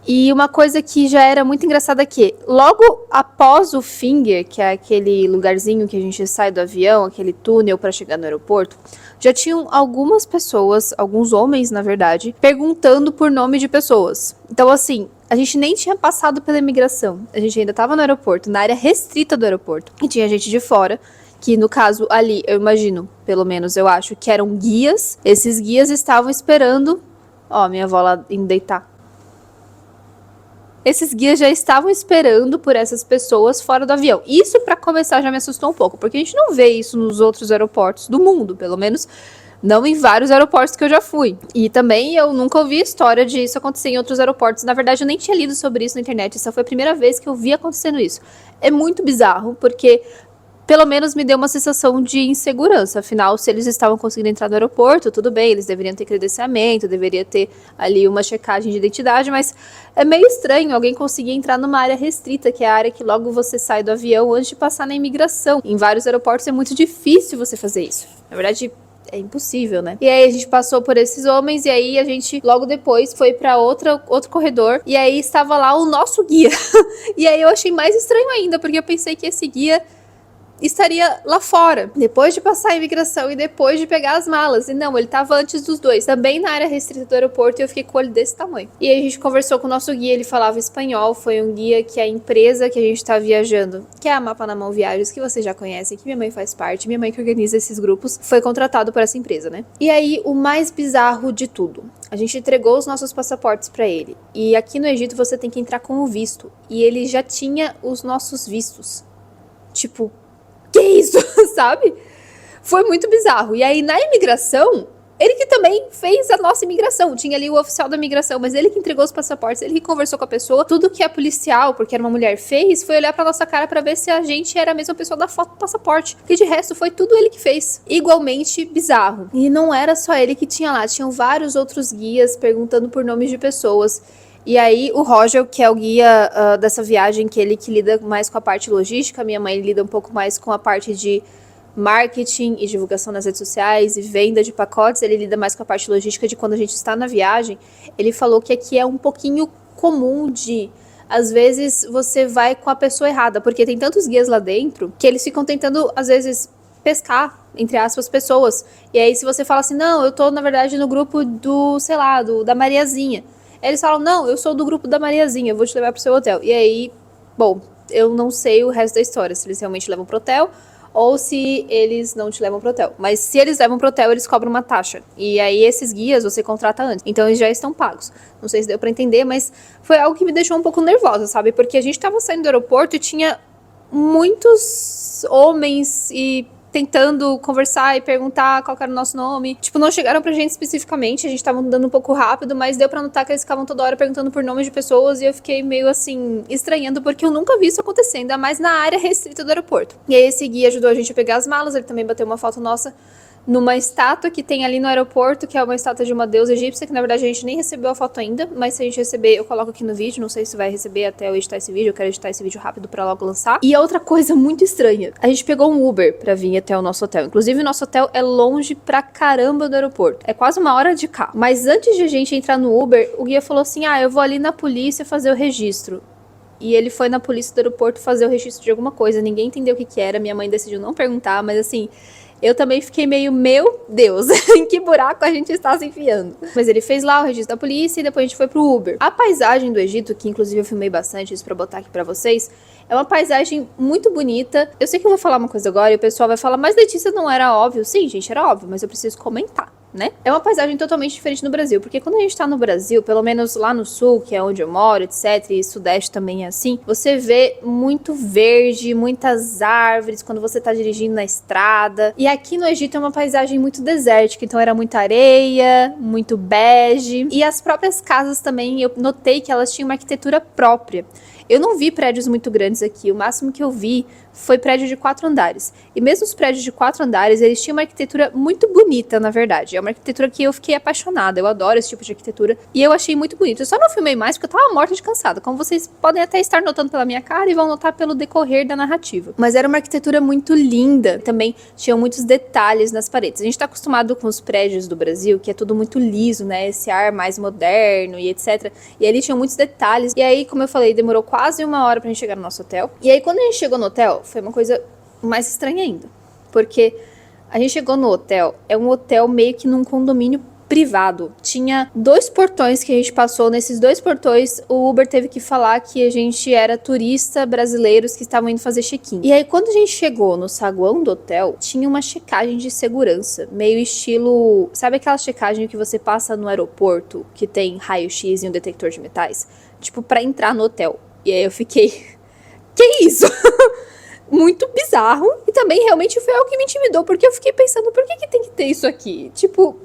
E uma coisa que já era muito engraçada é que, logo após o Finger, que é aquele lugarzinho que a gente sai do avião, aquele túnel para chegar no aeroporto, já tinham algumas pessoas, alguns homens, na verdade, perguntando por nome de pessoas. Então, assim, a gente nem tinha passado pela imigração. A gente ainda estava no aeroporto, na área restrita do aeroporto. E tinha gente de fora, que no caso ali, eu imagino, pelo menos eu acho, que eram guias. Esses guias estavam esperando... Ó, minha avó lá indo deitar. Esses guias já estavam esperando por essas pessoas fora do avião. Isso, pra começar, já me assustou um pouco, porque a gente não vê isso nos outros aeroportos do mundo, pelo menos não em vários aeroportos que eu já fui. E também eu nunca ouvi história disso acontecer em outros aeroportos. Na verdade, eu nem tinha lido sobre isso na internet. Essa foi a primeira vez que eu vi acontecendo isso. É muito bizarro, porque... pelo menos me deu uma sensação de insegurança. Afinal, se eles estavam conseguindo entrar no aeroporto, tudo bem, eles deveriam ter credenciamento, deveria ter ali uma checagem de identidade, mas é meio estranho alguém conseguir entrar numa área restrita, que é a área que logo você sai do avião antes de passar na imigração. Em vários aeroportos é muito difícil você fazer isso. Na verdade, é impossível, né? E aí a gente passou por esses homens, e aí a gente logo depois foi pra outro corredor, e aí estava lá o nosso guia. E aí eu achei mais estranho ainda, porque eu pensei que esse guia... estaria lá fora, depois de passar a imigração e depois de pegar as malas. E não, ele estava antes dos dois, também na área restrita do aeroporto, e eu fiquei com o olho desse tamanho. E aí a gente conversou com o nosso guia, ele falava espanhol, foi um guia que a empresa que a gente tá viajando, que é a Mapa na Mão Viagens, que vocês já conhecem, que minha mãe faz parte, minha mãe que organiza esses grupos, foi contratado por essa empresa, né? E aí, o mais bizarro de tudo, a gente entregou os nossos passaportes pra ele, e aqui no Egito você tem que entrar com o visto, e ele já tinha os nossos vistos. Tipo, que isso, sabe? Foi muito bizarro. E aí, na imigração, ele que também fez a nossa imigração. Tinha ali o oficial da imigração, mas ele que entregou os passaportes, ele que conversou com a pessoa. Tudo que a policial, porque era uma mulher, fez, foi olhar pra nossa cara pra ver se a gente era a mesma pessoa da foto do passaporte. Porque de resto, foi tudo ele que fez. Igualmente bizarro. E não era só ele que tinha lá. Tinham vários outros guias perguntando por nomes de pessoas. E aí o Roger, que é o guia dessa viagem, que ele que lida mais com a parte logística, minha mãe lida um pouco mais com a parte de marketing e divulgação nas redes sociais e venda de pacotes, ele lida mais com a parte logística de quando a gente está na viagem. Ele falou que aqui é um pouquinho comum de, às vezes, você vai com a pessoa errada, porque tem tantos guias lá dentro que eles ficam tentando, às vezes, pescar, entre aspas, pessoas. E aí se você fala assim, não, eu tô, na verdade, no grupo do, sei lá, da Mariazinha. Eles falam, não, eu sou do grupo da Mariazinha, eu vou te levar pro seu hotel. E aí, bom, eu não sei o resto da história, se eles realmente levam pro hotel ou se eles não te levam pro hotel. Mas se eles levam pro hotel, eles cobram uma taxa. E aí esses guias você contrata antes, então eles já estão pagos. Não sei se deu pra entender, mas foi algo que me deixou um pouco nervosa, sabe? Porque a gente tava saindo do aeroporto e tinha muitos homens e tentando conversar e perguntar qual era o nosso nome. Tipo, não chegaram pra gente especificamente, a gente tava andando um pouco rápido, mas deu pra notar que eles ficavam toda hora perguntando por nomes de pessoas e eu fiquei meio assim, estranhando, porque eu nunca vi isso acontecendo, ainda mais na área restrita do aeroporto. E aí esse guia ajudou a gente a pegar as malas, ele também bateu uma foto nossa numa estátua que tem ali no aeroporto, que é uma estátua de uma deusa egípcia, que na verdade a gente nem recebeu a foto ainda, mas se a gente receber, eu coloco aqui no vídeo, não sei se vai receber até eu editar esse vídeo, eu quero editar esse vídeo rápido pra logo lançar. E a outra coisa muito estranha, a gente pegou um Uber pra vir até o nosso hotel, inclusive o nosso hotel é longe pra caramba do aeroporto, é quase 1 hora de carro, mas antes de a gente entrar no Uber, o guia falou assim, eu vou ali na polícia fazer o registro. E ele foi na polícia do aeroporto fazer o registro de alguma coisa, ninguém entendeu o que era, minha mãe decidiu não perguntar, mas assim, eu também fiquei meio, meu Deus, em que buraco a gente está se enfiando. Mas ele fez lá o registro da polícia e depois a gente foi pro Uber. A paisagem do Egito, que inclusive eu filmei bastante isso pra botar aqui pra vocês, é uma paisagem muito bonita. Eu sei que eu vou falar uma coisa agora e o pessoal vai falar, mas Letícia, não era óbvio? Sim, gente, era óbvio, mas eu preciso comentar, né? É uma paisagem totalmente diferente no Brasil, porque quando a gente tá no Brasil, pelo menos lá no sul, que é onde eu moro, etc, e sudeste também é assim, você vê muito verde, muitas árvores quando você tá dirigindo na estrada, e aqui no Egito é uma paisagem muito desértica, então era muita areia, muito bege, e as próprias casas também, eu notei que elas tinham uma arquitetura própria. Eu não vi prédios muito grandes aqui, o máximo que eu vi foi prédio de 4 andares. E mesmo os prédios de 4 andares, eles tinham uma arquitetura muito bonita, na verdade. É uma arquitetura que eu fiquei apaixonada, eu adoro esse tipo de arquitetura. E eu achei muito bonito. Eu só não filmei mais porque eu tava morta de cansada, como vocês podem até estar notando pela minha cara e vão notar pelo decorrer da narrativa. Mas era uma arquitetura muito linda, também tinham muitos detalhes nas paredes. A gente tá acostumado com os prédios do Brasil, que é tudo muito liso, né? Esse ar mais moderno e etc. E ali tinham muitos detalhes. E aí, como eu falei, demorou quase 1 hora pra gente chegar no nosso hotel. E aí, quando a gente chegou no hotel, foi uma coisa mais estranha ainda. Porque a gente chegou no hotel, é um hotel meio que num condomínio privado. Tinha 2 portões que a gente passou. Nesses 2 portões, o Uber teve que falar que a gente era turista brasileiros que estavam indo fazer check-in. E aí, quando a gente chegou no saguão do hotel, tinha uma checagem de segurança. Meio estilo... Sabe aquela checagem que você passa no aeroporto, que tem raio-x e um detector de metais? Tipo, pra entrar no hotel. E aí eu fiquei... Que isso? Muito bizarro. E também realmente foi algo que me intimidou, porque eu fiquei pensando, por que tem que ter isso aqui? Tipo,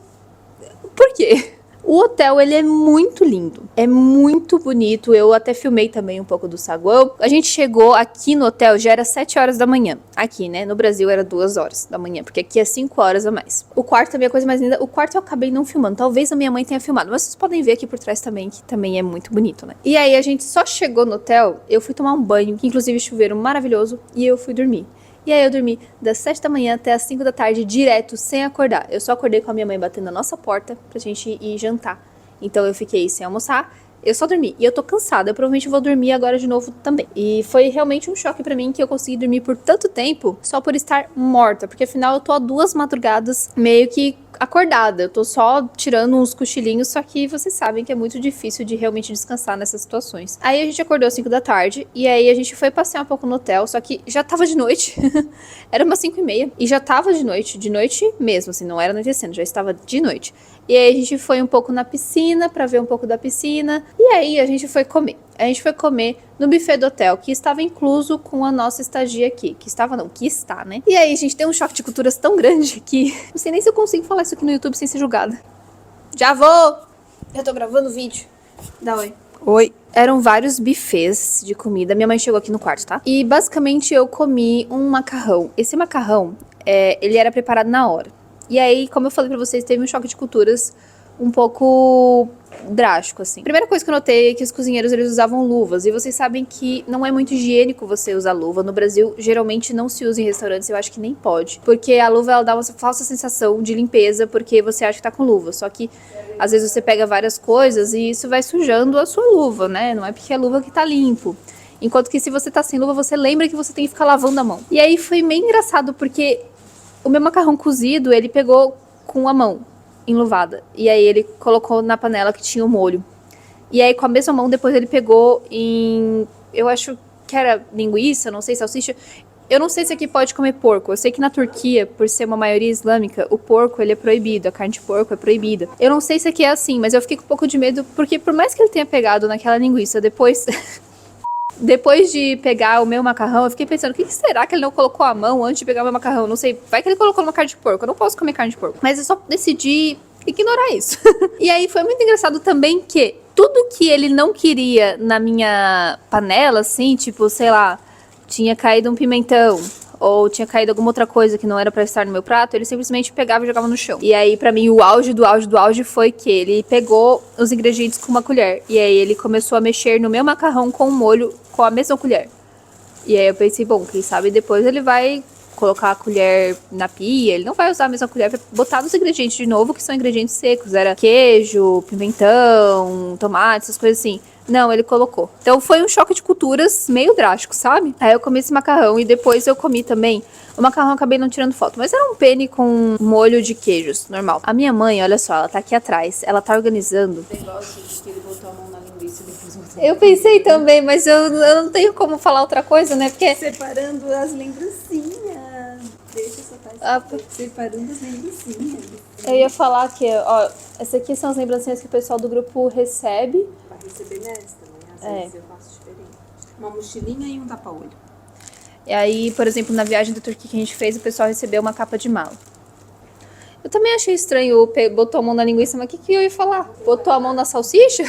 por quê? O hotel, ele é muito lindo, é muito bonito, eu até filmei também um pouco do saguão. A gente chegou aqui no hotel, já era 7 horas da manhã, aqui, né, no Brasil era 2 horas da manhã, porque aqui é 5 horas a mais. O quarto também é a coisa mais linda, o quarto eu acabei não filmando, talvez a minha mãe tenha filmado, mas vocês podem ver aqui por trás também, que também é muito bonito, né. E aí a gente só chegou no hotel, eu fui tomar um banho, que inclusive chuveiro maravilhoso, e eu fui dormir. E aí eu dormi das 7 da manhã até as 5 da tarde, direto, sem acordar. Eu só acordei com a minha mãe batendo na nossa porta pra gente ir jantar. Então eu fiquei sem almoçar, eu só dormi. E eu tô cansada, eu provavelmente vou dormir agora de novo também. E foi realmente um choque pra mim que eu consegui dormir por tanto tempo só por estar morta. Porque afinal eu tô há 2 madrugadas meio que acordada. Eu tô só tirando uns cochilinhos, só que vocês sabem que é muito difícil de realmente descansar nessas situações. Aí a gente acordou às 5 da tarde e aí a gente foi passear um pouco no hotel, só que já tava de noite. Era umas 5h30 e já tava de noite mesmo, assim, não era anoitecendo, já estava de noite. E aí a gente foi um pouco na piscina pra ver um pouco da piscina e aí a gente foi comer. A gente foi comer no buffet do hotel, que estava incluso com a nossa estadia aqui. Que estava não, que está, né? E aí a gente tem um choque de culturas tão grande que não sei nem se eu consigo falar isso aqui no YouTube sem ser julgada. Já vou! Eu tô gravando vídeo. Dá oi. Oi. Eram vários buffets de comida. Minha mãe chegou aqui no quarto, tá? E basicamente eu comi um macarrão. Esse macarrão, ele era preparado na hora. E aí, como eu falei pra vocês, teve um choque de culturas um pouco drástico, assim. Primeira coisa que eu notei é que os cozinheiros, eles usavam luvas. E vocês sabem que não é muito higiênico você usar luva. No Brasil, geralmente não se usa em restaurantes, eu acho que nem pode. Porque a luva, ela dá uma falsa sensação de limpeza, porque você acha que tá com luva. Só que, às vezes, você pega várias coisas e isso vai sujando a sua luva, né? Não é porque é a luva que tá limpo. Enquanto que se você tá sem luva, você lembra que você tem que ficar lavando a mão. E aí foi meio engraçado, porque o meu macarrão cozido, ele pegou com a mão enluvada. E aí ele colocou na panela que tinha o molho. E aí com a mesma mão depois ele pegou em... Eu acho que era linguiça, não sei, salsicha. Eu não sei se aqui pode comer porco. Eu sei que na Turquia, por ser uma maioria islâmica, o porco ele é proibido, a carne de porco é proibida. Eu não sei se aqui é assim, mas eu fiquei com um pouco de medo, porque por mais que ele tenha pegado naquela linguiça, depois... Depois de pegar o meu macarrão, eu fiquei pensando, o que será que ele não colocou a mão antes de pegar o meu macarrão? Não sei, vai que ele colocou numa carne de porco. Eu não posso comer carne de porco. Mas eu só decidi ignorar isso. E aí foi muito engraçado também que tudo que ele não queria na minha panela, assim, tipo, sei lá, tinha caído um pimentão, ou tinha caído alguma outra coisa que não era pra estar no meu prato, ele simplesmente pegava e jogava no chão. E aí, pra mim, o auge do auge do auge foi que ele pegou os ingredientes com uma colher. E aí ele começou a mexer no meu macarrão com o molho com a mesma colher. E aí eu pensei, bom, quem sabe depois ele vai colocar a colher na pia, ele não vai usar a mesma colher pra botar nos ingredientes de novo, que são ingredientes secos. Era queijo, pimentão, tomate, essas coisas assim. Não, ele colocou. Então foi um choque de culturas meio drástico, sabe? Aí eu comi esse macarrão e depois eu comi também. O macarrão eu acabei não tirando foto, mas era um penne com molho de queijos, normal. A minha mãe, olha só, ela tá aqui atrás, ela tá organizando. Eu pensei também, mas eu não tenho como falar outra coisa, né? Porque Separando as lembrancinhas. Deixa essa parte. Separando as lembrancinhas. eu ia falar que, ó, essas aqui são as lembrancinhas que o pessoal do grupo recebe. Vai receber nessa também. Às É. vezes eu faço diferente. Uma mochilinha e um tapa-olho. E aí, por exemplo, na viagem da Turquia que a gente fez, o pessoal recebeu uma capa de mala. Eu também achei estranho, botou a mão na linguiça, mas o que eu ia falar? Botou a mão na salsicha?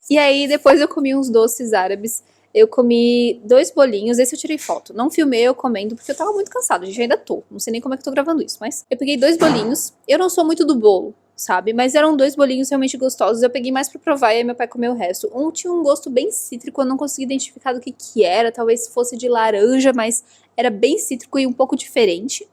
E aí, depois eu comi uns doces árabes. Eu comi 2 bolinhos, esse eu tirei foto. Não filmei eu comendo, porque eu tava muito cansada, gente, ainda tô. Não sei nem como é que eu tô gravando isso, mas... Eu peguei 2 bolinhos. Eu não sou muito do bolo, sabe? Mas eram 2 bolinhos realmente gostosos. Eu peguei mais pra provar e aí meu pai comeu o resto. Um tinha um gosto bem cítrico, eu não consegui identificar do que era. Talvez fosse de laranja, mas era bem cítrico e um pouco diferente.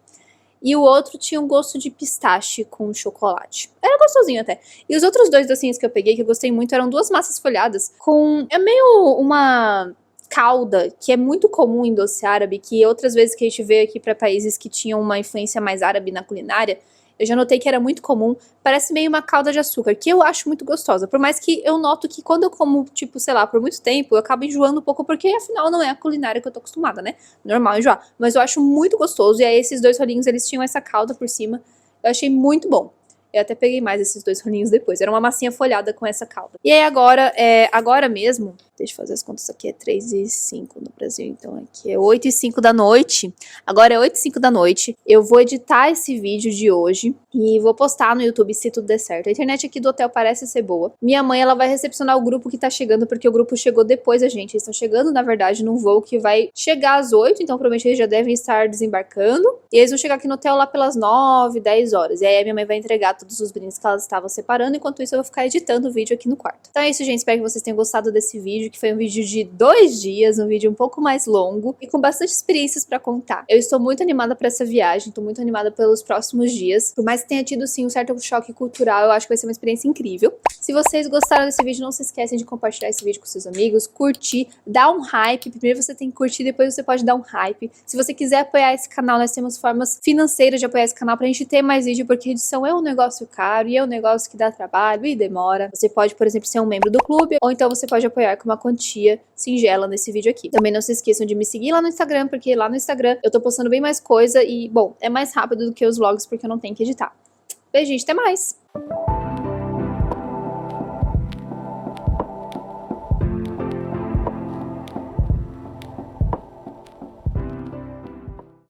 E o outro tinha um gosto de pistache com chocolate. Era gostosinho até. E os outros 2 docinhos que eu peguei, que eu gostei muito, eram 2 massas folhadas com... É meio uma calda, que é muito comum em doce árabe, que outras vezes que a gente veio aqui para países que tinham uma influência mais árabe na culinária, eu já notei que era muito comum. Parece meio uma calda de açúcar, que eu acho muito gostosa. Por mais que eu noto que quando eu como, tipo, sei lá, por muito tempo, eu acabo enjoando um pouco, porque afinal não é a culinária que eu tô acostumada, né? Normal enjoar. Mas eu acho muito gostoso. E aí esses 2 rolinhos, eles tinham essa calda por cima. Eu achei muito bom. Eu até peguei mais esses 2 rolinhos depois. Era uma massinha folhada com essa calda. E aí agora mesmo, deixa eu fazer as contas aqui, é 3h05 no Brasil, então aqui é 8h05 da noite. Agora é 8h05 da noite. Eu vou editar esse vídeo de hoje e vou postar no YouTube se tudo der certo. A internet aqui do hotel parece ser boa. Minha mãe, ela vai recepcionar o grupo que tá chegando, porque o grupo chegou depois da gente. Eles estão chegando, na verdade, num voo que vai chegar às 8, então provavelmente eles já devem estar desembarcando. E eles vão chegar aqui no hotel lá pelas 9, 10 horas. E aí a minha mãe vai entregar todos os brindes que elas estavam separando. Enquanto isso, eu vou ficar editando o vídeo aqui no quarto. Então é isso, gente. Espero que vocês tenham gostado desse vídeo, que foi um vídeo de 2 dias, um vídeo um pouco mais longo e com bastante experiências pra contar. Eu estou muito animada pra essa viagem, tô muito animada pelos próximos dias. Por mais que tenha tido, sim, um certo choque cultural, eu acho que vai ser uma experiência incrível. Se vocês gostaram desse vídeo, não se esquecem de compartilhar esse vídeo com seus amigos, curtir, dar um hype. Primeiro você tem que curtir, depois você pode dar um hype. Se você quiser apoiar esse canal, nós temos formas financeiras de apoiar esse canal pra gente ter mais vídeo, porque edição é um negócio caro e é um negócio que dá trabalho e demora. Você pode, por exemplo, ser um membro do clube, ou então você pode apoiar com uma quantia singela nesse vídeo aqui. Também não se esqueçam de me seguir lá no Instagram, porque lá no Instagram eu tô postando bem mais coisa e, bom, é mais rápido do que os vlogs, porque eu não tenho que editar. Beijo, gente, até mais!